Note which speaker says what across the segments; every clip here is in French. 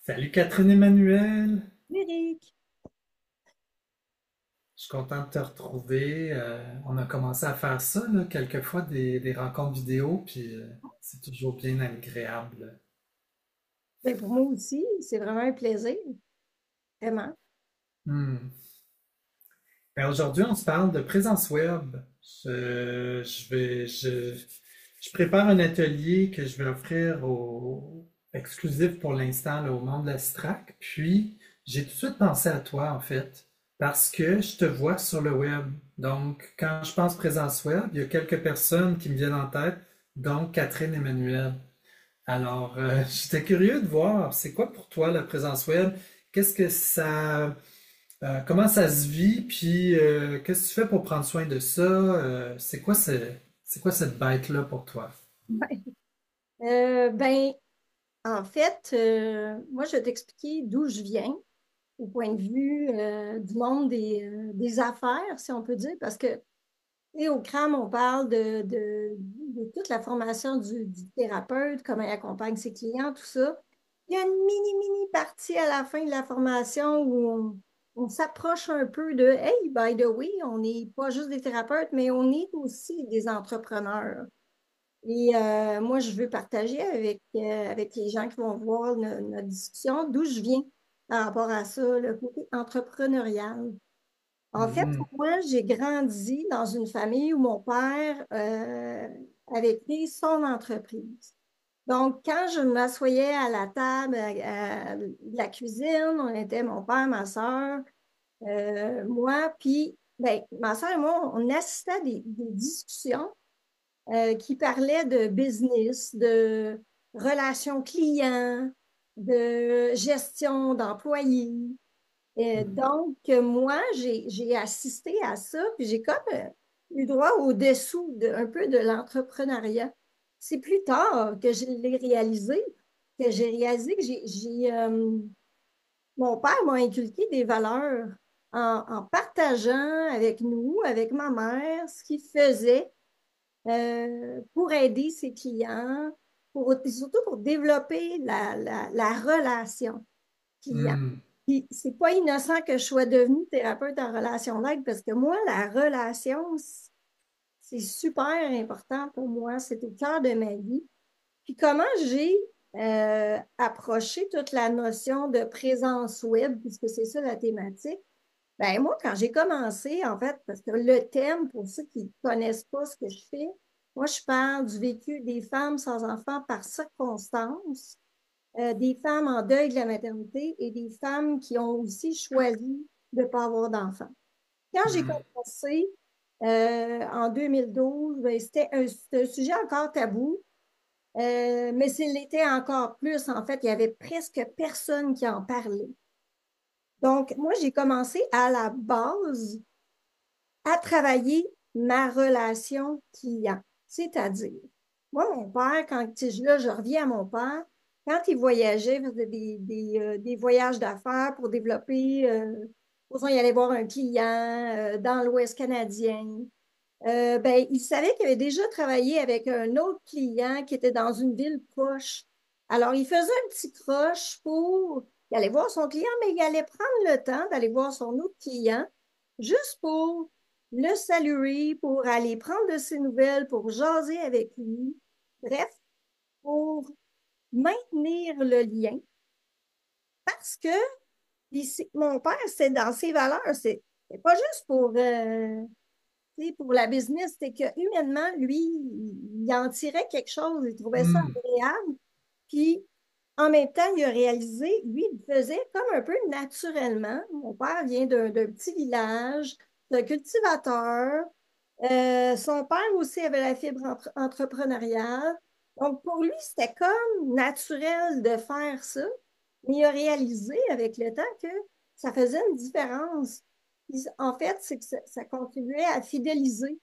Speaker 1: Salut Catherine Emmanuel,
Speaker 2: Eric.
Speaker 1: je suis content de te retrouver. On a commencé à faire ça, là, quelquefois des rencontres vidéo, puis c'est toujours bien agréable.
Speaker 2: Ben, pour moi aussi, c'est vraiment un plaisir, vraiment.
Speaker 1: Hmm. Ben, aujourd'hui, on se parle de présence web. Je vais, je prépare un atelier que je vais offrir exclusif pour l'instant là, au monde de la STRAC. Puis, j'ai tout de suite pensé à toi, en fait, parce que je te vois sur le web. Donc, quand je pense présence web, il y a quelques personnes qui me viennent en tête, dont Catherine Emmanuel. Alors, j'étais curieux de voir, c'est quoi pour toi la présence web? Qu'est-ce que ça, comment ça se vit? Puis, qu'est-ce que tu fais pour prendre soin de ça? C'est quoi cette bête-là pour toi?
Speaker 2: Ben, ben, en fait, moi, je vais t'expliquer d'où je viens au point de vue du monde des affaires, si on peut dire, parce que tu sais, au CRAM, on parle de toute la formation du thérapeute, comment il accompagne ses clients, tout ça. Il y a une mini partie à la fin de la formation où on s'approche un peu de Hey, by the way, on n'est pas juste des thérapeutes, mais on est aussi des entrepreneurs. Et moi, je veux partager avec les gens qui vont voir notre discussion d'où je viens par rapport à ça, le côté entrepreneurial. En fait,
Speaker 1: Mhm.
Speaker 2: moi, j'ai grandi dans une famille où mon père avait créé son entreprise. Donc, quand je m'assoyais à la table de la cuisine, on était mon père, ma soeur, moi, puis ben, ma soeur et moi, on assistait à des discussions qui parlaient de business, de relations clients, de gestion d'employés. Moi, j'ai assisté à ça, puis j'ai comme eu droit au-dessous un peu de l'entrepreneuriat. C'est plus tard que je l'ai réalisé, que j'ai réalisé que mon père m'a inculqué des valeurs en partageant avec nous, avec ma mère, ce qu'il faisait pour aider ses clients, surtout pour développer la relation client.
Speaker 1: Hmm.
Speaker 2: Puis, c'est pas innocent que je sois devenue thérapeute en relation d'aide parce que moi, la relation, c'est super important pour moi. C'est au cœur de ma vie. Puis, comment j'ai approché toute la notion de présence web, puisque c'est ça la thématique. Ben, moi, quand j'ai commencé, en fait, parce que le thème, pour ceux qui ne connaissent pas ce que je fais, moi, je parle du vécu des femmes sans enfants par circonstance, des femmes en deuil de la maternité et des femmes qui ont aussi choisi de ne pas avoir d'enfants. Quand j'ai
Speaker 1: Hmm.
Speaker 2: commencé en 2012, ben, c'était un sujet encore tabou, mais c'est l'était encore plus. En fait, il y avait presque personne qui en parlait. Donc, moi, j'ai commencé à la base à travailler ma relation client. C'est-à-dire, moi, mon père, là, je reviens à mon père, quand il voyageait, il faisait des voyages d'affaires pour développer, posons, il allait voir un client dans l'Ouest canadien. Ben, il savait qu'il avait déjà travaillé avec un autre client qui était dans une ville proche. Alors, il faisait un petit croche pour il allait voir son client, mais il allait prendre le temps d'aller voir son autre client juste pour le saluer, pour aller prendre de ses nouvelles, pour jaser avec lui. Bref, pour maintenir le lien. Parce que mon père, c'est dans ses valeurs. C'est pas juste pour la business, c'est que humainement, lui, il en tirait quelque chose, il trouvait ça
Speaker 1: Hmm.
Speaker 2: agréable. Puis, en même temps, il a réalisé, lui, il le faisait comme un peu naturellement. Mon père vient d'un petit village, d'un cultivateur. Son père aussi avait la fibre entrepreneuriale. Donc, pour lui, c'était comme naturel de faire ça. Mais il a réalisé avec le temps que ça faisait une différence. En fait, c'est que ça contribuait à fidéliser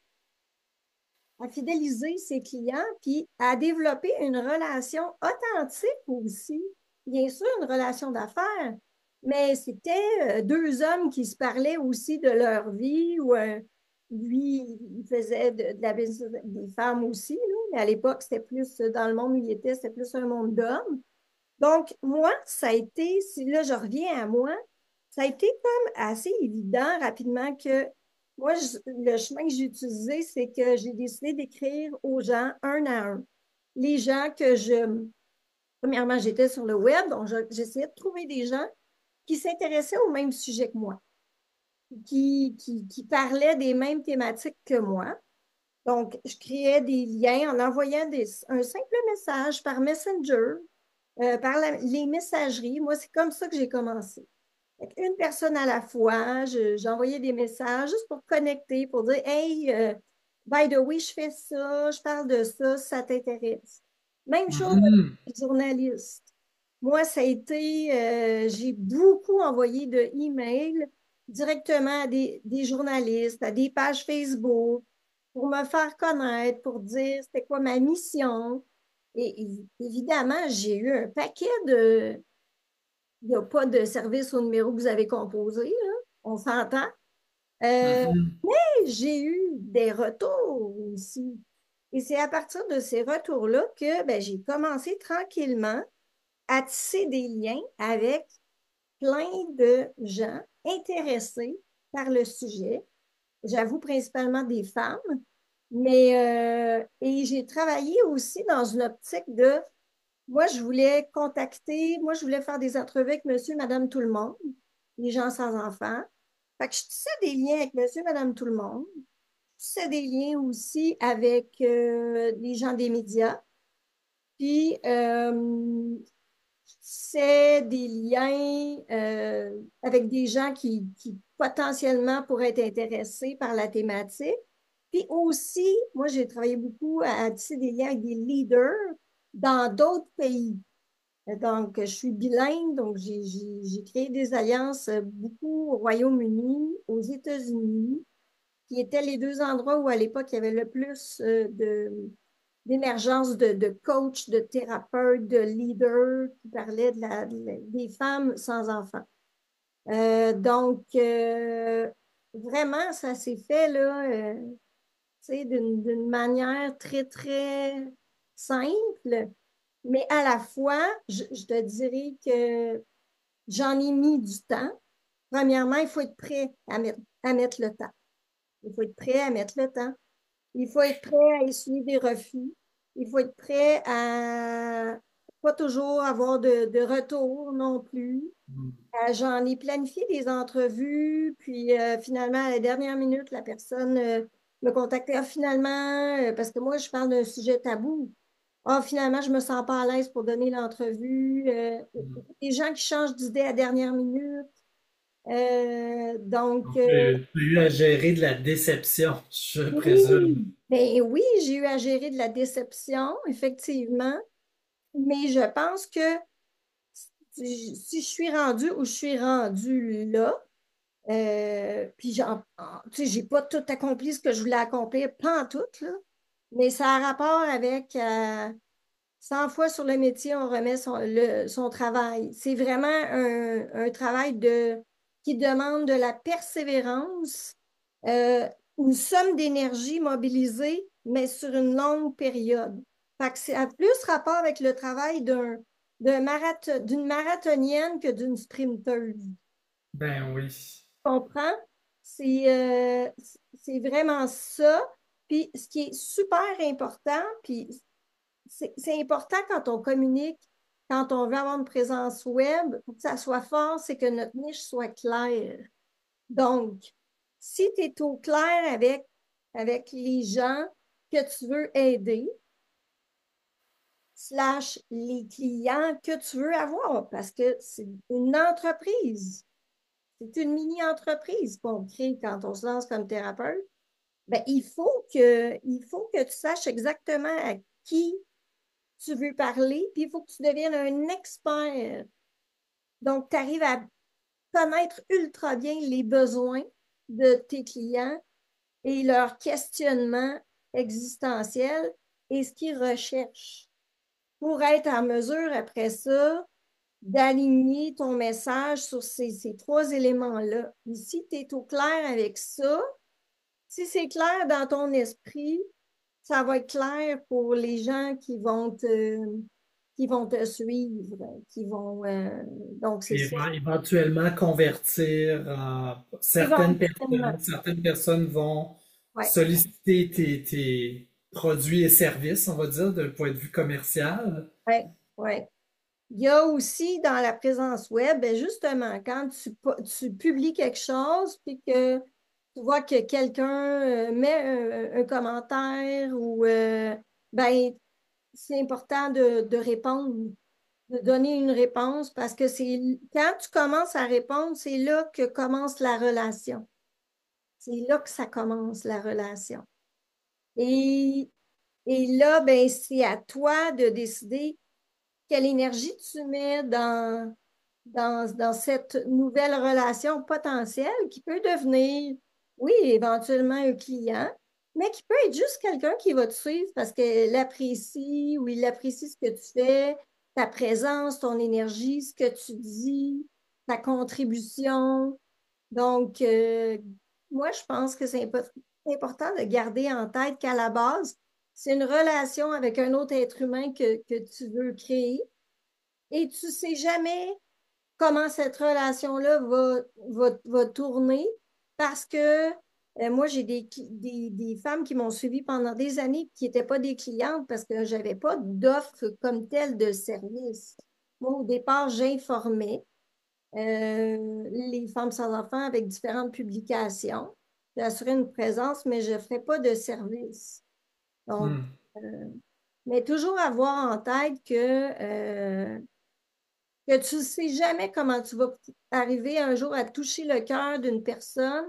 Speaker 2: ses clients, puis à développer une relation authentique aussi. Bien sûr, une relation d'affaires, mais c'était deux hommes qui se parlaient aussi de leur vie, ou lui, il faisait de la business des femmes aussi, là, mais à l'époque, c'était plus dans le monde où il était, c'était plus un monde d'hommes. Donc, moi, ça a été, si là je reviens à moi, ça a été comme assez évident rapidement que moi, le chemin que j'ai utilisé, c'est que j'ai décidé d'écrire aux gens un à un. Les gens premièrement, j'étais sur le web, donc j'essayais de trouver des gens qui s'intéressaient au même sujet que moi, qui parlaient des mêmes thématiques que moi. Donc, je créais des liens en envoyant un simple message par Messenger, les messageries. Moi, c'est comme ça que j'ai commencé. Une personne à la fois, j'envoyais des messages juste pour connecter, pour dire, hey, by the way, je fais ça, je parle de ça, si ça t'intéresse. Même chose avec
Speaker 1: Mhm.
Speaker 2: les journalistes. Moi, ça a été, j'ai beaucoup envoyé de emails directement à des journalistes, à des pages Facebook, pour me faire connaître, pour dire c'était quoi ma mission. Et évidemment, j'ai eu un paquet de, il n'y a pas de service au numéro que vous avez composé, là. On s'entend. Euh,
Speaker 1: Mhm.
Speaker 2: j'ai eu des retours aussi. Et c'est à partir de ces retours-là que ben, j'ai commencé tranquillement à tisser des liens avec plein de gens intéressés par le sujet. J'avoue principalement des femmes, mais et j'ai travaillé aussi dans une optique de moi, je voulais contacter, moi, je voulais faire des entrevues avec monsieur, madame, tout le monde, les gens sans enfants. Fait que je tissais des liens avec monsieur, madame, tout le monde. Je tissais des liens aussi avec les gens des médias. Puis, c'est des liens avec des gens qui potentiellement pourraient être intéressés par la thématique. Puis aussi, moi, j'ai travaillé beaucoup à tisser des liens avec des leaders dans d'autres pays. Donc, je suis bilingue, donc j'ai créé des alliances beaucoup au Royaume-Uni, aux États-Unis, qui étaient les deux endroits où à l'époque il y avait le plus d'émergence de coachs, de thérapeutes, de leaders qui parlaient des femmes sans enfants. Donc, vraiment, ça s'est fait là, d'une manière très, très simple, mais à la fois, je te dirais que j'en ai mis du temps. Premièrement, il faut être prêt à mettre le temps. Il faut être prêt à mettre le temps. Il faut être prêt à essuyer des refus. Il faut être prêt à pas toujours avoir de retour non plus. J'en ai planifié des entrevues, puis finalement, à la dernière minute, la personne me contactait. Ah, finalement, parce que moi, je parle d'un sujet tabou. Ah, finalement, je me sens pas à l'aise pour donner l'entrevue. Des gens qui changent d'idée à la dernière minute. Donc,
Speaker 1: Donc, tu as eu à gérer de la déception, je présume.
Speaker 2: oui, ben oui, j'ai eu à gérer de la déception, effectivement, mais je pense que si je suis rendue où je suis rendue là, puis tu sais, j'ai pas tout accompli ce que je voulais accomplir, pas en tout, là, mais ça a rapport avec 100 fois sur le métier, on remet son travail. C'est vraiment un travail qui demande de la persévérance, euh, une somme d'énergie mobilisée, mais sur une longue période. Fait que c'est à plus rapport avec le travail d'une marathonienne que d'une sprinteuse.
Speaker 1: Ben oui.
Speaker 2: Comprends? C'est c'est vraiment ça. Puis ce qui est super important, puis c'est important quand on communique, quand on veut avoir une présence web, pour que ça soit fort, c'est que notre niche soit claire. Donc, si tu es au clair avec les gens que tu veux aider, slash les clients que tu veux avoir, parce que c'est une entreprise, c'est une mini-entreprise qu'on crée quand on se lance comme thérapeute, ben, il faut que tu saches exactement à qui tu veux parler, puis il faut que tu deviennes un expert. Donc, tu arrives à connaître ultra bien les besoins de tes clients et leurs questionnements existentiels et ce qu'ils recherchent pour être en mesure, après ça, d'aligner ton message sur ces trois éléments-là. Et si tu es au clair avec ça, si c'est clair dans ton esprit, ça va être clair pour les gens qui vont qui vont te suivre, qui vont... donc, c'est
Speaker 1: Puis
Speaker 2: ça.
Speaker 1: éventuellement convertir
Speaker 2: Éventuellement.
Speaker 1: certaines personnes vont
Speaker 2: Ouais,
Speaker 1: solliciter tes produits et services, on va dire, d'un point de vue commercial.
Speaker 2: ouais, ouais. Il y a aussi dans la présence web, ben, justement, quand tu publies quelque chose, puis que tu vois que quelqu'un met un commentaire ou ben, c'est important de répondre, de donner une réponse parce que c'est quand tu commences à répondre, c'est là que commence la relation. C'est là que ça commence la relation. Et, et là, ben, c'est à toi de décider quelle énergie tu mets dans cette nouvelle relation potentielle qui peut devenir, oui, éventuellement un client, mais qui peut être juste quelqu'un qui va te suivre parce qu'il apprécie ou il apprécie ce que tu fais, ta présence, ton énergie, ce que tu dis, ta contribution. Donc, moi, je pense que c'est important de garder en tête qu'à la base, c'est une relation avec un autre être humain que tu veux créer et tu ne sais jamais comment cette relation-là va tourner parce que moi, j'ai des femmes qui m'ont suivi pendant des années qui n'étaient pas des clientes parce que je n'avais pas d'offre comme telle de service. Moi, au départ, j'informais les femmes sans enfants avec différentes publications. J'assurais une présence, mais je ne ferais pas de service. Donc,
Speaker 1: Hmm.
Speaker 2: euh, mais toujours avoir en tête que tu ne sais jamais comment tu vas arriver un jour à toucher le cœur d'une personne,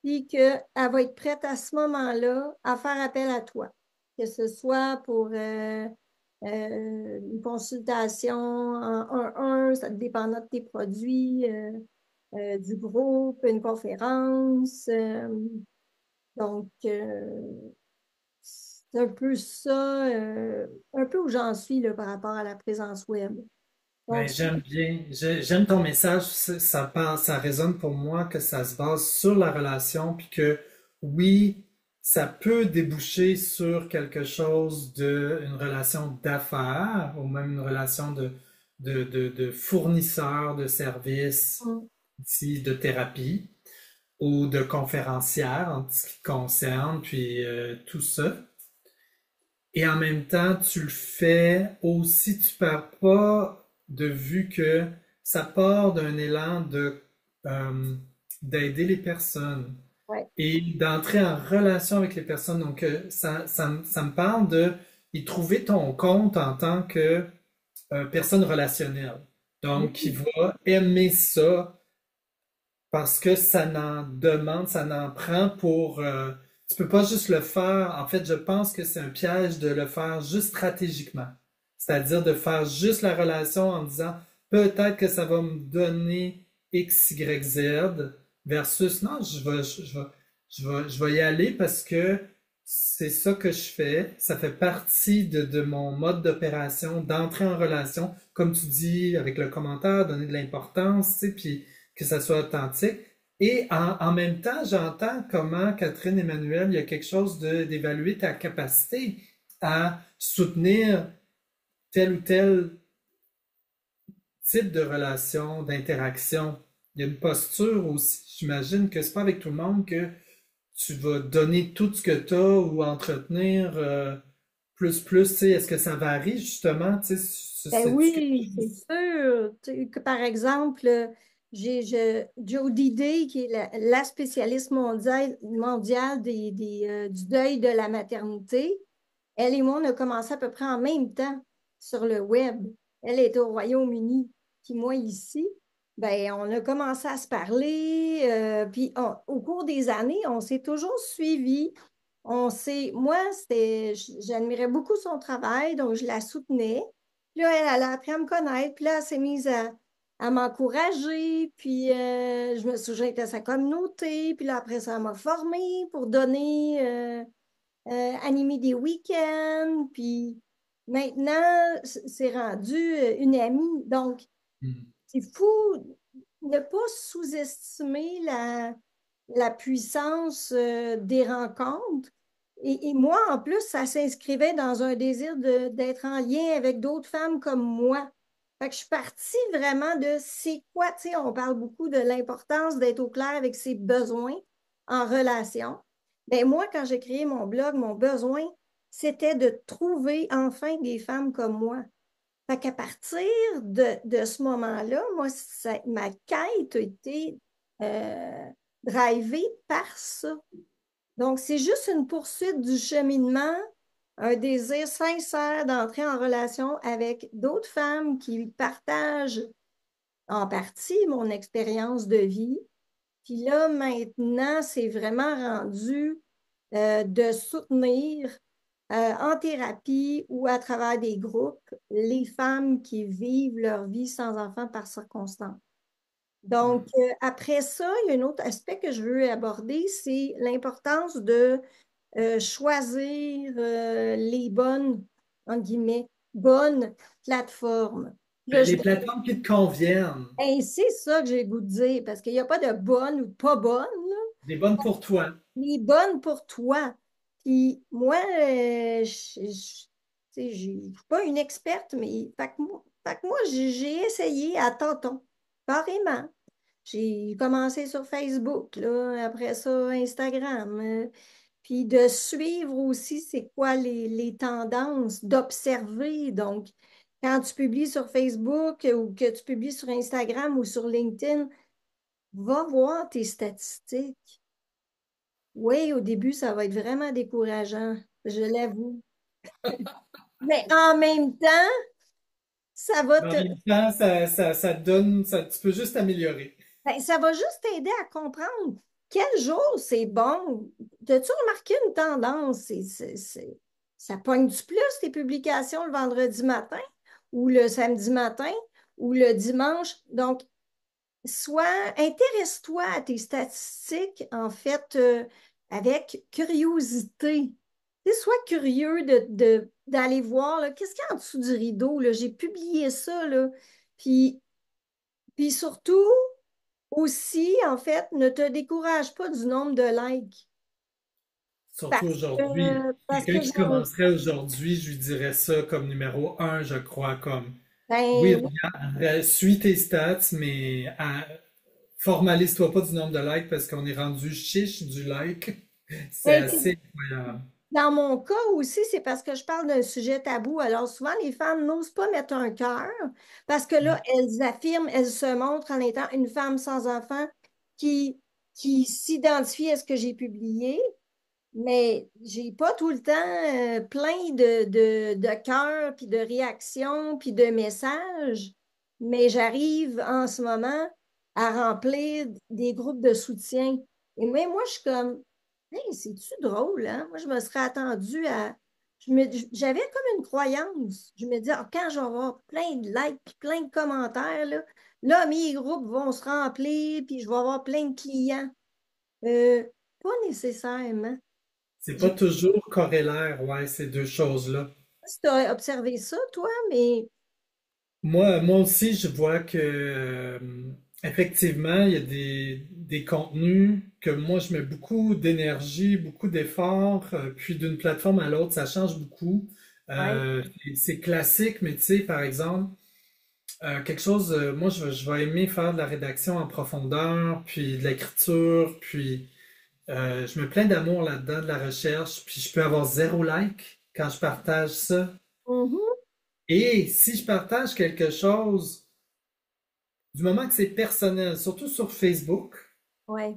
Speaker 2: puis qu'elle va être prête à ce moment-là à faire appel à toi. Que ce soit pour une consultation en 1-1, ça dépendant de tes produits, du groupe, une conférence. Donc, c'est un peu ça, un peu où j'en suis là, par rapport à la présence web. Donc,
Speaker 1: Mais j'aime bien, j'aime ton message, ça résonne pour moi que ça se base sur la relation, puis que oui, ça peut déboucher sur quelque chose de, une relation d'affaires, ou même une relation de fournisseur de services,
Speaker 2: mm,
Speaker 1: ici, de thérapie, ou de conférencière en ce qui te concerne, puis tout ça. Et en même temps, tu le fais aussi, tu perds pas de vue que ça part d'un élan euh, d'aider les personnes
Speaker 2: ouais.
Speaker 1: et d'entrer en relation avec les personnes. Donc, ça me parle de y trouver ton compte en tant que personne relationnelle. Donc, qui
Speaker 2: Oui.
Speaker 1: va aimer ça parce que ça n'en demande, ça n'en prend pour... tu peux pas juste le faire. En fait, je pense que c'est un piège de le faire juste stratégiquement. C'est-à-dire de faire juste la relation en disant peut-être que ça va me donner X, Y, Z versus non, je vais y aller parce que c'est ça que je fais. Ça fait partie de mon mode d'opération, d'entrer en relation, comme tu dis, avec le commentaire, donner de l'importance, tu sais, puis que ça soit authentique. Et en même temps, j'entends comment, Catherine Emmanuel, il y a quelque chose d'évaluer ta capacité à soutenir tel ou tel type de relation, d'interaction. Il y a une posture aussi. J'imagine que c'est pas avec tout le monde que tu vas donner tout ce que tu as ou entretenir plus. Tu sais, est-ce que ça varie justement? Tu sais,
Speaker 2: Ben
Speaker 1: c'est-tu quelque
Speaker 2: oui, c'est
Speaker 1: chose?
Speaker 2: sûr. Tu sais, que par exemple, Jodie Day, qui est la spécialiste mondiale du deuil de la maternité, elle et moi, on a commencé à peu près en même temps sur le web. Elle est au Royaume-Uni, puis moi ici. Ben, on a commencé à se parler, puis au cours des années, on s'est toujours suivis. Moi, j'admirais beaucoup son travail, donc je la soutenais. Puis là, elle a appris à me connaître, puis là, elle s'est mise à m'encourager, puis je me suis jointe à sa communauté, puis là, après ça, elle m'a formée pour donner animer des week-ends, puis maintenant, c'est rendu une amie. Donc,
Speaker 1: Hmm.
Speaker 2: c'est fou ne pas sous-estimer la puissance des rencontres. Et moi, en plus, ça s'inscrivait dans un désir d'être en lien avec d'autres femmes comme moi. Fait que je suis partie vraiment de c'est quoi, tu sais, on parle beaucoup de l'importance d'être au clair avec ses besoins en relation. Ben moi, quand j'ai créé mon blog, mon besoin, c'était de trouver enfin des femmes comme moi. Fait qu'à partir de ce moment-là, moi, ma quête a été euh, drivée par ça. Donc, c'est juste une poursuite du cheminement, un désir sincère d'entrer en relation avec d'autres femmes qui partagent en partie mon expérience de vie. Puis là, maintenant, c'est vraiment rendu de soutenir en thérapie ou à travers des groupes les femmes qui vivent leur vie sans enfants par circonstance. Donc, après ça, il y a un autre aspect que je veux aborder, c'est l'importance de choisir les bonnes, en guillemets, bonnes plateformes. Là,
Speaker 1: Ben, les plateformes qui te conviennent,
Speaker 2: c'est ça que j'ai le goût de dire, parce qu'il n'y a pas de bonnes ou de pas bonnes, là.
Speaker 1: des bonnes pour toi.
Speaker 2: Les bonnes pour toi. Puis moi, tu sais, je suis pas une experte, mais fait que moi, j'ai essayé à tâtons, carrément. J'ai commencé sur Facebook, là, après ça, Instagram. Puis de suivre aussi c'est quoi les tendances, d'observer. Donc, quand tu publies sur Facebook ou que tu publies sur Instagram ou sur LinkedIn, va voir tes statistiques. Oui, au début, ça va être vraiment décourageant, je l'avoue. Mais en même temps, ça va
Speaker 1: Mais en
Speaker 2: te,
Speaker 1: même temps, ça te donne, tu peux juste améliorer.
Speaker 2: ben, ça va juste t'aider à comprendre quel jour c'est bon. As-tu remarqué une tendance? Ça pogne-tu plus tes publications le vendredi matin ou le samedi matin ou le dimanche? Donc, intéresse-toi à tes statistiques, en fait, avec curiosité. Sois curieux d'aller voir, là, qu'est-ce qu'il y a en dessous du rideau, là? J'ai publié ça, là. Puis, puis surtout, aussi, en fait, ne te décourage pas du nombre de likes.
Speaker 1: Surtout
Speaker 2: Parce que,
Speaker 1: aujourd'hui.
Speaker 2: parce que
Speaker 1: Quelqu'un qui commencerait aujourd'hui, je lui dirais ça comme numéro un, je crois, comme oui,
Speaker 2: ben,
Speaker 1: regarde, suis tes stats, mais formalise-toi pas du nombre de likes parce qu'on est rendu chiche du like. C'est
Speaker 2: ben,
Speaker 1: assez incroyable.
Speaker 2: dans mon cas aussi, c'est parce que je parle d'un sujet tabou. Alors souvent, les femmes n'osent pas mettre un cœur parce que là, elles affirment, elles se montrent en étant une femme sans enfant qui, qui s'identifie à ce que j'ai publié. Mais j'ai pas tout le temps plein de cœurs, puis de réactions, puis de messages. Mais j'arrive en ce moment à remplir des groupes de soutien. Et même moi, je suis comme, hey, c'est-tu drôle, hein? Moi, je me serais attendue à. J'avais comme une croyance. Je me disais, ah, quand je vais avoir plein de likes, puis plein de commentaires, là, mes groupes vont se remplir, puis je vais avoir plein de clients. Euh, Pas nécessairement.
Speaker 1: C'est
Speaker 2: Je
Speaker 1: pas
Speaker 2: sais
Speaker 1: toujours corrélaire, ouais, ces deux choses-là.
Speaker 2: pas si tu as observé ça, toi, mais
Speaker 1: Moi aussi, je vois que effectivement, il y a des contenus que moi je mets beaucoup d'énergie, beaucoup d'efforts, puis d'une plateforme à l'autre, ça change beaucoup.
Speaker 2: ouais.
Speaker 1: C'est classique, mais tu sais, par exemple, quelque chose, moi je vais aimer faire de la rédaction en profondeur, puis de l'écriture, puis je me plains d'amour là-dedans, de la recherche, puis je peux avoir zéro like quand je partage ça.
Speaker 2: Mhm.
Speaker 1: Et si je partage quelque chose, du moment que c'est personnel, surtout sur Facebook,
Speaker 2: Ouais.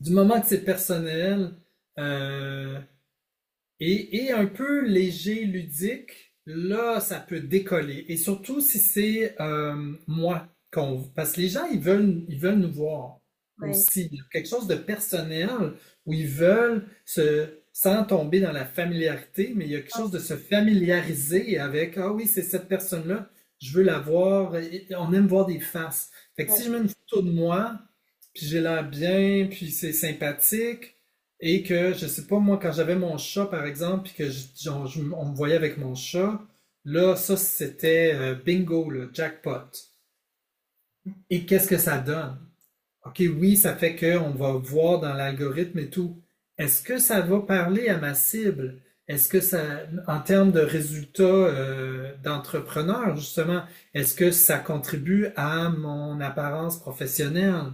Speaker 1: du moment que c'est personnel euh, et un peu léger, ludique, là, ça peut décoller. Et surtout si c'est moi, parce que les gens, ils veulent nous voir
Speaker 2: Ouais.
Speaker 1: aussi. Il y a quelque chose de personnel où ils veulent sans tomber dans la familiarité, mais il y a quelque chose de se familiariser avec, ah oui, c'est cette personne-là, je veux la voir. Et on aime voir des faces. Fait que si
Speaker 2: Ouais.
Speaker 1: je mets une photo de moi, puis j'ai l'air bien, puis c'est sympathique, et que, je sais pas, moi, quand j'avais mon chat, par exemple, puis que on me voyait avec mon chat, là, ça, c'était bingo, le jackpot. Et qu'est-ce que ça donne? OK, oui, ça fait qu'on va voir dans l'algorithme et tout, est-ce que ça va parler à ma cible? Est-ce que ça, en termes de résultats d'entrepreneur, justement, est-ce que ça contribue à mon apparence professionnelle?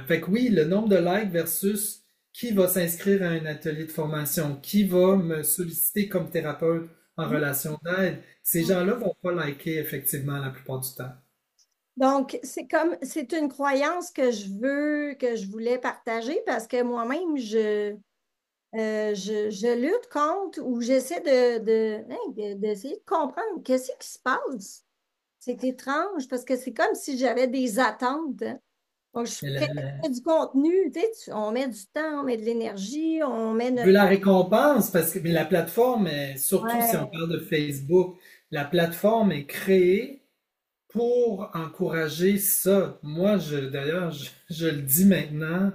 Speaker 1: Fait que oui, le nombre de likes versus qui va s'inscrire à un atelier de formation, qui va me solliciter comme thérapeute en relation d'aide, ces gens-là vont pas liker effectivement la plupart du temps.
Speaker 2: Donc, c'est une croyance que je voulais partager parce que moi-même, je lutte contre ou j'essaie d'essayer de comprendre qu'est-ce qui se passe. C'est étrange parce que c'est comme si j'avais des attentes, hein. Donc, je
Speaker 1: Mais
Speaker 2: fais du contenu, tu sais, on met du temps, on met de l'énergie, on met
Speaker 1: tu veux
Speaker 2: notre...
Speaker 1: la récompense parce que mais la plateforme, surtout si on
Speaker 2: Ouais.
Speaker 1: parle de Facebook, la plateforme est créée pour encourager ça. Moi, d'ailleurs, je le dis maintenant,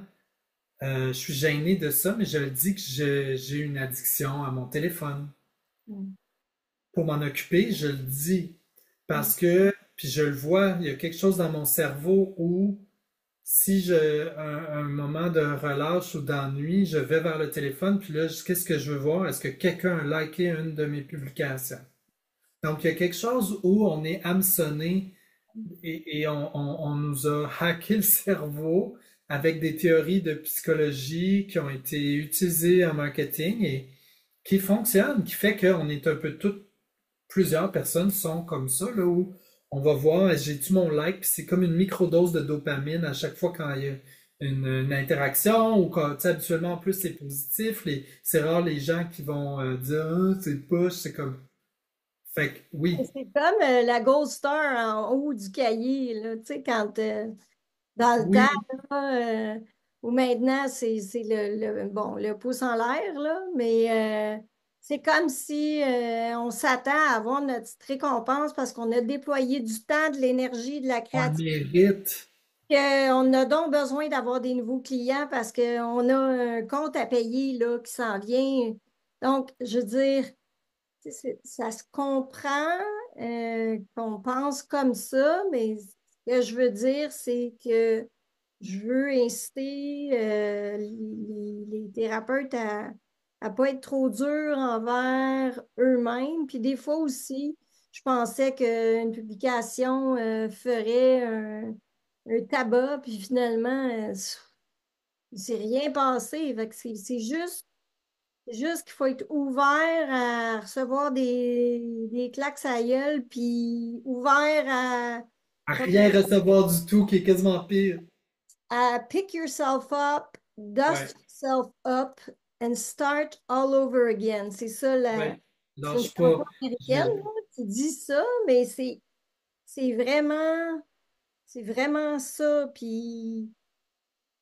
Speaker 1: je suis gêné de ça, mais je le dis que j'ai une addiction à mon téléphone.
Speaker 2: Mm,
Speaker 1: Pour m'en occuper, je le dis.
Speaker 2: mm,
Speaker 1: Parce que, puis je le vois, il y a quelque chose dans mon cerveau où si j'ai un moment de relâche ou d'ennui, je vais vers le téléphone, puis là, qu'est-ce que je veux voir? Est-ce que quelqu'un a liké une de mes publications? Donc, il y a quelque chose où on est hameçonné et on nous a hacké le cerveau avec des théories de psychologie qui ont été utilisées en marketing et qui fonctionnent, qui fait qu'on est un peu toutes, plusieurs personnes sont comme ça, là, où on va voir, j'ai-tu mon like, puis c'est comme une microdose de dopamine à chaque fois quand il y a une interaction ou quand, tu sais, habituellement, en plus, c'est positif. C'est rare les gens qui vont dire, ah, c'est push, c'est comme. Fait que oui,
Speaker 2: c'est comme la Gold Star en haut du cahier, là, tu sais, quand dans le temps,
Speaker 1: oui,
Speaker 2: là, ou maintenant, c'est bon, le pouce en l'air, là, mais c'est comme si on s'attend à avoir notre petite récompense parce qu'on a déployé du temps, de l'énergie, de la
Speaker 1: on le
Speaker 2: créativité.
Speaker 1: mérite.
Speaker 2: On a donc besoin d'avoir des nouveaux clients parce qu'on a un compte à payer là, qui s'en vient. Donc, je veux dire, ça se comprend qu'on pense comme ça, mais ce que je veux dire, c'est que je veux inciter les thérapeutes à ne pas être trop durs envers eux-mêmes. Puis des fois aussi, je pensais qu'une publication ferait un tabac, puis finalement, il ne s'est rien passé. Fait que c'est juste qu'il faut être ouvert à recevoir des claques à la gueule, puis ouvert
Speaker 1: À rien recevoir du tout, qui est quasiment pire.
Speaker 2: à pick yourself up,
Speaker 1: Ouais,
Speaker 2: dust yourself up, and start all over again. C'est ça,
Speaker 1: ouais.
Speaker 2: c'est une
Speaker 1: Lâche
Speaker 2: chanson
Speaker 1: pas.
Speaker 2: américaine
Speaker 1: Je-
Speaker 2: là, qui dit ça, mais c'est vraiment, c'est vraiment ça. Puis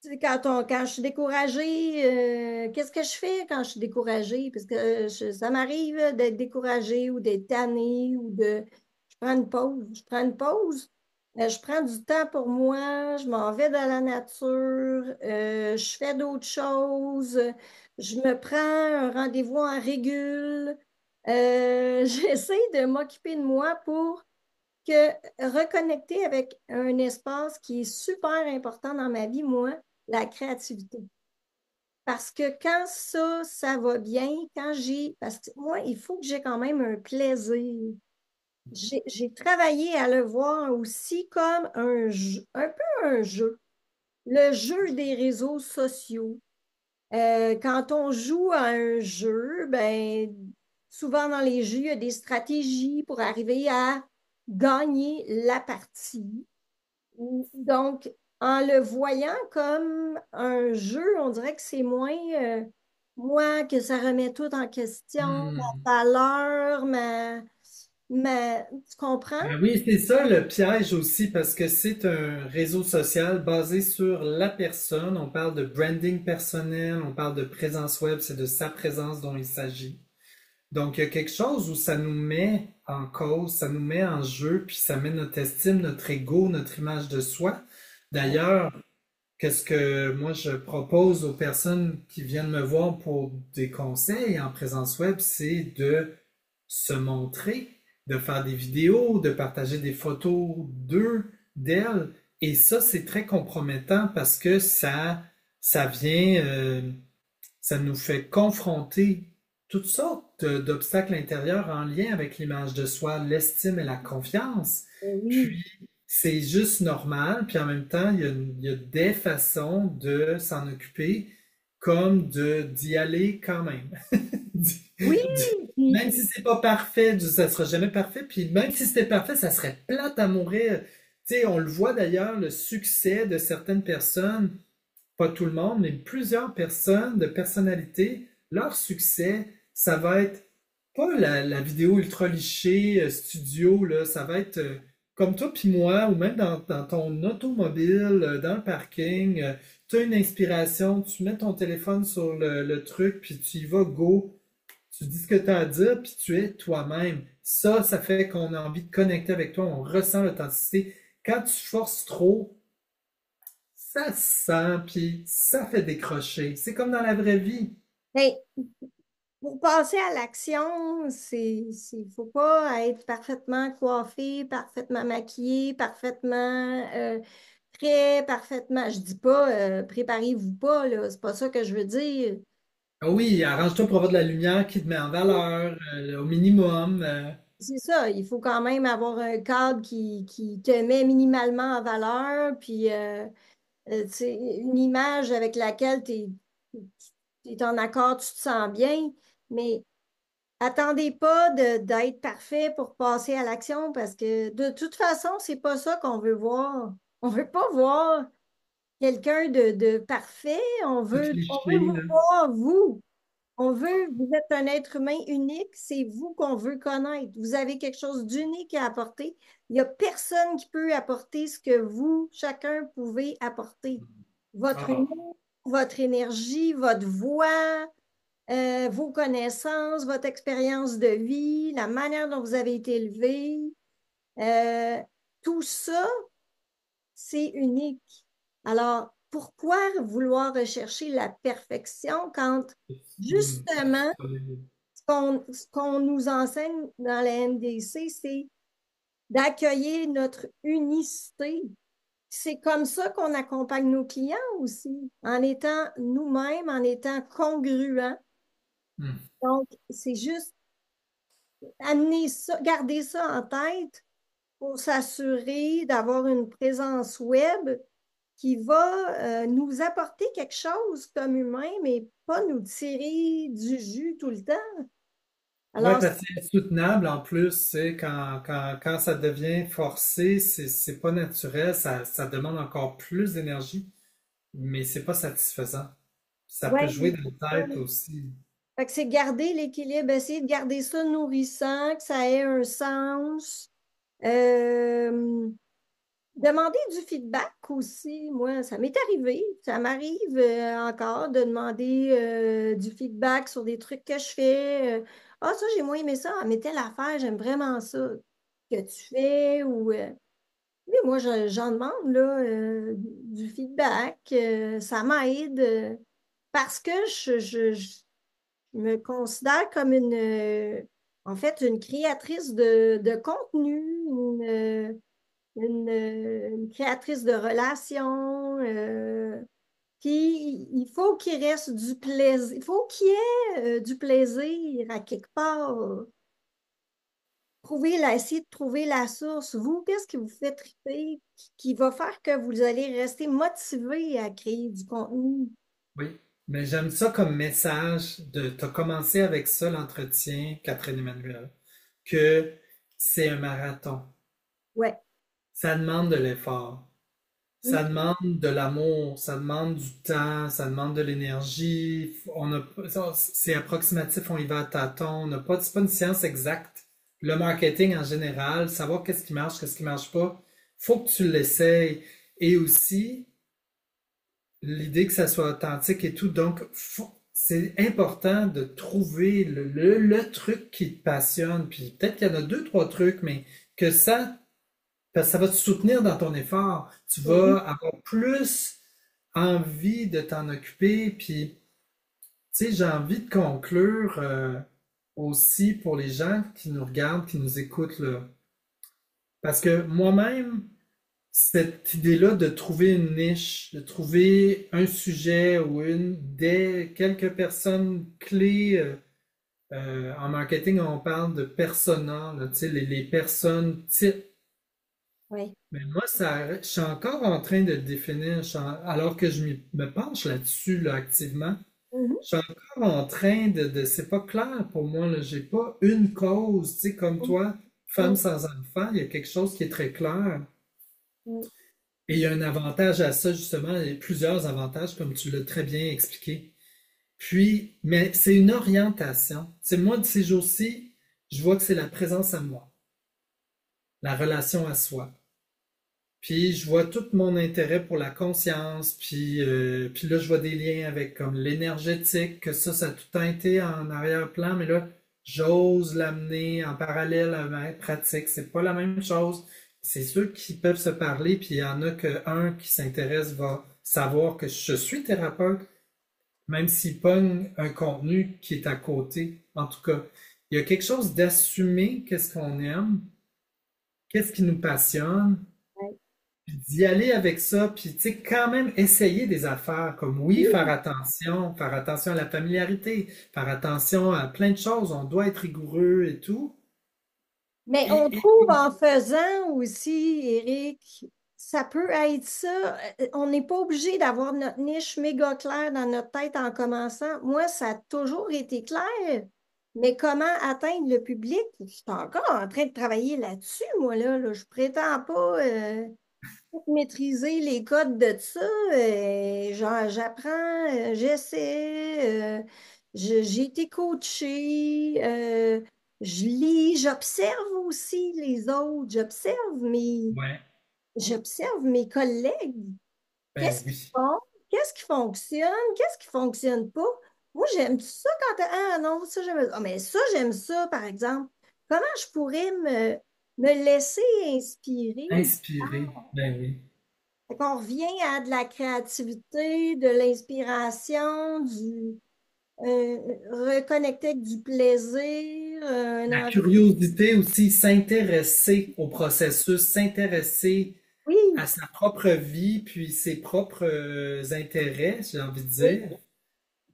Speaker 2: tu sais, quand je suis découragée, qu'est-ce que je fais quand je suis découragée? Parce que ça m'arrive d'être découragée ou d'être tannée ou de... Je prends une pause. Je prends une pause. Je prends du temps pour moi. Je m'en vais dans la nature. Je fais d'autres choses. Je me prends un rendez-vous en régule. J'essaie de m'occuper de moi pour que reconnecter avec un espace qui est super important dans ma vie, moi, la créativité. Parce que quand ça va bien, quand j'ai... Parce que moi, il faut que j'ai quand même un plaisir. J'ai travaillé à le voir aussi comme un jeu, un peu un jeu. Le jeu des réseaux sociaux. Quand on joue à un jeu, ben, souvent dans les jeux, il y a des stratégies pour arriver à gagner la partie. Donc, en le voyant comme un jeu, on dirait que c'est moins moi que ça remet tout en question,
Speaker 1: Hmm.
Speaker 2: ma valeur, tu comprends?
Speaker 1: Ben oui, c'est ça le piège aussi, parce que c'est un réseau social basé sur la personne. On parle de branding personnel, on parle de présence web, c'est de sa présence dont il s'agit. Donc, il y a quelque chose où ça nous met en cause, ça nous met en jeu, puis ça met notre estime, notre ego, notre image de soi. D'ailleurs, qu'est-ce que moi je propose aux personnes qui viennent me voir pour des conseils en présence web, c'est de se montrer, de faire des vidéos, de partager des photos d'eux, d'elles. Et ça, c'est très compromettant parce que ça vient ça nous fait confronter toutes sortes d'obstacles intérieurs en lien avec l'image de soi, l'estime et la confiance.
Speaker 2: Oui,
Speaker 1: Puis, c'est juste normal, puis en même temps, il y a des façons de s'en occuper, comme d'y aller quand même.
Speaker 2: oui,
Speaker 1: Même
Speaker 2: puis
Speaker 1: si c'est pas parfait, ça sera jamais parfait, puis même si c'était parfait, ça serait plate à mourir. Tu sais, on le voit d'ailleurs, le succès de certaines personnes, pas tout le monde, mais plusieurs personnes de personnalités, leur succès, ça va être pas la vidéo ultra lichée, studio, là, ça va être comme toi puis moi, ou même dans ton automobile, dans le parking, tu as une inspiration, tu mets ton téléphone sur le truc, puis tu y vas, go, tu dis ce que tu as à dire, puis tu es toi-même. Ça fait qu'on a envie de connecter avec toi, on ressent l'authenticité. Quand tu forces trop, ça se sent, puis ça fait décrocher. C'est comme dans la vraie vie.
Speaker 2: ben, pour passer à l'action, faut pas être parfaitement coiffé, parfaitement maquillé, parfaitement prêt, parfaitement. Je dis pas préparez-vous pas, là, c'est pas ça que je veux dire.
Speaker 1: Ah oui, arrange-toi pour avoir de la lumière qui te met en valeur, au minimum.
Speaker 2: C'est ça, il faut quand même avoir un cadre qui te met minimalement en valeur, puis tu sais, une image avec laquelle tu es en accord, tu te sens bien, mais attendez pas d'être parfait pour passer à l'action parce que de toute façon, c'est pas ça qu'on veut voir. On veut pas voir quelqu'un de parfait,
Speaker 1: Tout
Speaker 2: on veut
Speaker 1: cliché,
Speaker 2: vous
Speaker 1: là.
Speaker 2: voir vous. Vous êtes un être humain unique, c'est vous qu'on veut connaître. Vous avez quelque chose d'unique à apporter. Il n'y a personne qui peut apporter ce que vous, chacun, pouvez apporter. Votre
Speaker 1: Ah,
Speaker 2: humour, votre énergie, votre voix, vos connaissances, votre expérience de vie, la manière dont vous avez été élevé, euh, tout ça, c'est unique. Alors, pourquoi vouloir rechercher la perfection quand justement
Speaker 1: absolument.
Speaker 2: ce qu'on nous enseigne dans la NDC, c'est d'accueillir notre unicité. C'est comme ça qu'on accompagne nos clients aussi, en étant nous-mêmes, en étant congruents.
Speaker 1: Hmm.
Speaker 2: Donc, c'est juste amener ça, garder ça en tête pour s'assurer d'avoir une présence web qui va nous apporter quelque chose comme humain, mais pas nous tirer du jus tout le temps.
Speaker 1: Ouais,
Speaker 2: Alors,
Speaker 1: parce que c'est soutenable en plus, c'est quand ça devient forcé, c'est pas naturel, ça demande encore plus d'énergie, mais c'est pas satisfaisant. Ça peut
Speaker 2: ouais,
Speaker 1: jouer dans la tête aussi.
Speaker 2: fait que c'est garder l'équilibre, essayer de garder ça nourrissant, que ça ait un sens. Euh, Demander du feedback aussi, moi, ça m'est arrivé. Ça m'arrive encore de demander du feedback sur des trucs que je fais. Ah, ça, j'ai moins aimé ça. Ah, mais telle affaire, j'aime vraiment ça que tu fais. Oui, moi, j'en demande là, du feedback. Ça m'aide parce que je me considère comme en fait, une créatrice de contenu, une créatrice de relations. Puis il faut qu'il reste du plaisir, il faut qu'il y ait du plaisir à quelque part. Essayer de trouver la source. Vous, qu'est-ce qui vous fait triper, qui va faire que vous allez rester motivé à créer du contenu?
Speaker 1: Oui, mais j'aime ça comme message t'as commencé avec ça l'entretien, Catherine Emmanuel, que c'est un marathon.
Speaker 2: Ouais,
Speaker 1: Ça demande de l'effort. Ça
Speaker 2: oui,
Speaker 1: demande de l'amour, ça demande du temps, ça demande de l'énergie. C'est approximatif, on y va à tâtons. C'est pas une science exacte. Le marketing en général, savoir qu'est-ce qui marche pas, faut que tu l'essayes. Et aussi, l'idée que ça soit authentique et tout. Donc, c'est important de trouver le truc qui te passionne. Puis peut-être qu'il y en a deux, trois trucs, mais que parce que ça va te soutenir dans ton effort. Tu
Speaker 2: oui,
Speaker 1: vas avoir plus envie de t'en occuper. Puis, tu sais, j'ai envie de conclure aussi pour les gens qui nous regardent, qui nous écoutent là. Parce que moi-même, cette idée-là de trouver une niche, de trouver un sujet ou des quelques personnes clés. En marketing, on parle de persona, là, tu sais, les personnes types.
Speaker 2: Oui.
Speaker 1: Mais moi, je suis encore en train de le définir, alors que me penche là-dessus là, activement.
Speaker 2: Mhm.
Speaker 1: Je suis encore en train c'est pas clair pour moi, là, j'ai pas une cause, tu sais, comme toi, femme
Speaker 2: Mhm.
Speaker 1: sans enfant, il y a quelque chose qui est très clair.
Speaker 2: Mhm.
Speaker 1: Et il y a un avantage à ça, justement, il y a plusieurs avantages, comme tu l'as très bien expliqué. Puis, mais c'est une orientation. C'est moi, de ces jours-ci, je vois que c'est la présence à moi, la relation à soi. Puis je vois tout mon intérêt pour la conscience, puis là je vois des liens avec comme l'énergétique, que ça a tout le temps été en arrière-plan, mais là j'ose l'amener en parallèle à ma pratique. C'est pas la même chose. C'est ceux qui peuvent se parler, puis il y en a qu'un qui s'intéresse va savoir que je suis thérapeute, même s'il pogne un contenu qui est à côté. En tout cas, il y a quelque chose d'assumer qu'est-ce qu'on aime, qu'est-ce qui nous passionne,
Speaker 2: Ouais.
Speaker 1: puis d'y aller avec ça, puis tu sais, quand même essayer des affaires, comme oui,
Speaker 2: Oui.
Speaker 1: faire attention à la familiarité, faire attention à plein de choses, on doit être rigoureux et tout.
Speaker 2: Mais on
Speaker 1: Et,
Speaker 2: trouve en faisant aussi, Eric, ça peut être ça. On n'est pas obligé d'avoir notre niche méga claire dans notre tête en commençant. Moi, ça a toujours été clair. Mais comment atteindre le public? Je suis encore en train de travailler là-dessus, moi, là. Je prétends pas maîtriser les codes de ça. Genre, j'apprends, j'essaie, j'ai été coachée, je lis, j'observe aussi les autres,
Speaker 1: ouais,
Speaker 2: j'observe mes collègues.
Speaker 1: ben
Speaker 2: Qu'est-ce qu'ils
Speaker 1: oui.
Speaker 2: font? Qu'est-ce qui fonctionne? Qu'est-ce qui fonctionne pas? Moi, j'aime ça quand ah non, ça j'aime. Ah, mais ça, j'aime ça, par exemple. Comment je pourrais me laisser inspirer?
Speaker 1: Inspiré, ben oui.
Speaker 2: Fait qu'on revient à de la créativité, de l'inspiration, reconnecter avec du plaisir,
Speaker 1: La
Speaker 2: envie.
Speaker 1: curiosité aussi, s'intéresser au processus, s'intéresser
Speaker 2: Oui,
Speaker 1: à sa propre vie, puis ses propres intérêts, j'ai envie de
Speaker 2: oui.
Speaker 1: dire.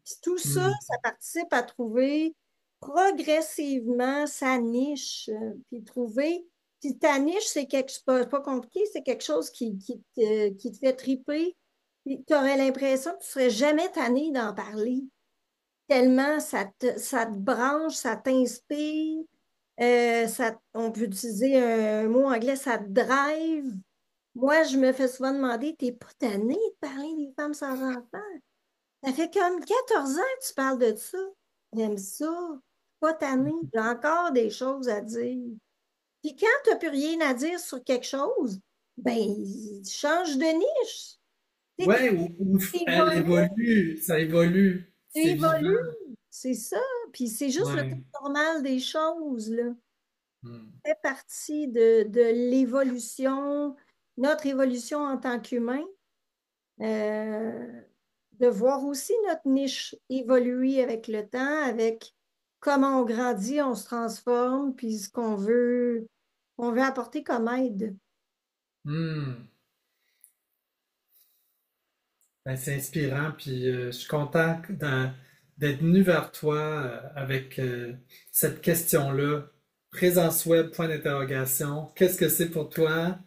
Speaker 2: Puis tout ça,
Speaker 1: Hmm.
Speaker 2: ça participe à trouver progressivement sa niche. Puis trouver. Puis ta niche, c'est pas compliqué, c'est quelque chose qui te fait triper. Puis tu aurais l'impression que tu serais jamais tanné d'en parler. Tellement ça te branche, ça t'inspire. On peut utiliser un mot anglais, ça te drive. Moi, je me fais souvent demander, t'es pas tanné de parler des femmes sans enfants? Ça fait comme 14 ans que tu parles de ça. J'aime ça. Pas tanné. J'ai encore des choses à dire. Puis quand tu n'as plus rien à dire sur quelque chose, ben, change de niche. Tu
Speaker 1: Ouais, elle
Speaker 2: évolues,
Speaker 1: évolue, ça évolue,
Speaker 2: tu
Speaker 1: c'est
Speaker 2: évolues.
Speaker 1: vivant.
Speaker 2: C'est ça. Puis c'est juste le temps
Speaker 1: Ouais.
Speaker 2: normal des choses, là.
Speaker 1: Hmm.
Speaker 2: Ça fait partie de l'évolution, notre évolution en tant qu'humain. Euh, de voir aussi notre niche évoluer avec le temps, avec comment on grandit, on se transforme, puis ce on veut apporter comme aide.
Speaker 1: Hmm. Ben, c'est inspirant, puis je suis content d'être venu vers toi avec cette question-là. Présence web, point d'interrogation. Qu'est-ce que c'est pour toi?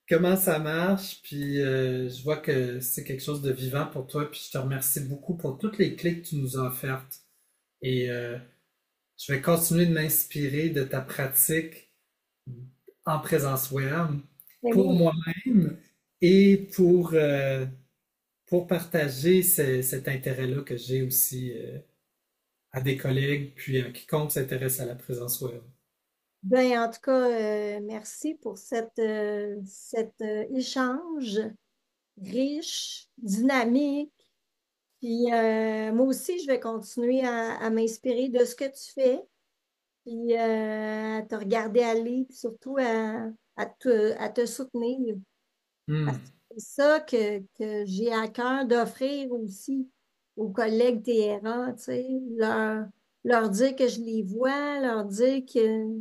Speaker 1: Comment ça marche? Puis je vois que c'est quelque chose de vivant pour toi, puis je te remercie beaucoup pour toutes les clés que tu nous as offertes. Et je vais continuer de m'inspirer de ta pratique en présence web
Speaker 2: Mais
Speaker 1: pour
Speaker 2: moi,
Speaker 1: moi-même et pour partager cet intérêt-là que j'ai aussi à des collègues, puis à quiconque s'intéresse à la présence web.
Speaker 2: ben, en tout cas, merci pour cet échange riche, dynamique. Puis moi aussi, je vais continuer à m'inspirer de ce que tu fais, puis à te regarder aller, puis surtout à te soutenir. Parce que
Speaker 1: Hmm.
Speaker 2: c'est ça que j'ai à cœur d'offrir aussi aux collègues TRA, tu sais, leur dire que je les vois, leur dire que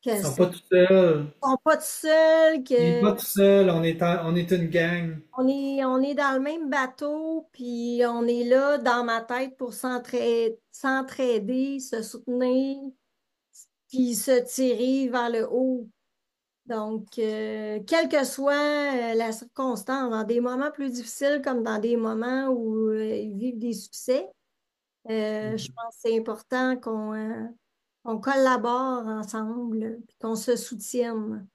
Speaker 1: Ils
Speaker 2: que
Speaker 1: sont
Speaker 2: c'est
Speaker 1: pas tout seuls.
Speaker 2: sont pas tout seuls,
Speaker 1: On n'est
Speaker 2: que
Speaker 1: pas tout seul, on est une gang.
Speaker 2: on est dans le même bateau, puis on est là dans ma tête pour s'entraider, se soutenir, puis se tirer vers le haut. Donc, quelle que soit la circonstance, dans des moments plus difficiles comme dans des moments où ils vivent des succès, je pense que c'est important qu'on collabore ensemble, puis qu'on se soutienne.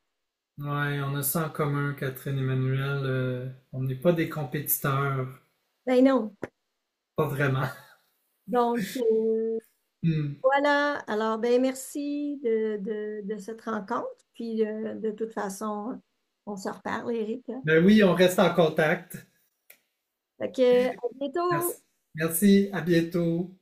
Speaker 1: Ouais, on a ça en commun, Catherine Emmanuel. On n'est pas des compétiteurs.
Speaker 2: Ben non.
Speaker 1: Pas vraiment.
Speaker 2: Donc,
Speaker 1: Hmm.
Speaker 2: voilà. Alors, ben merci de cette rencontre. Puis, de toute façon, on se reparle, Eric.
Speaker 1: Ben oui, on reste en contact.
Speaker 2: Fait que, à bientôt.
Speaker 1: Merci. Merci, à bientôt.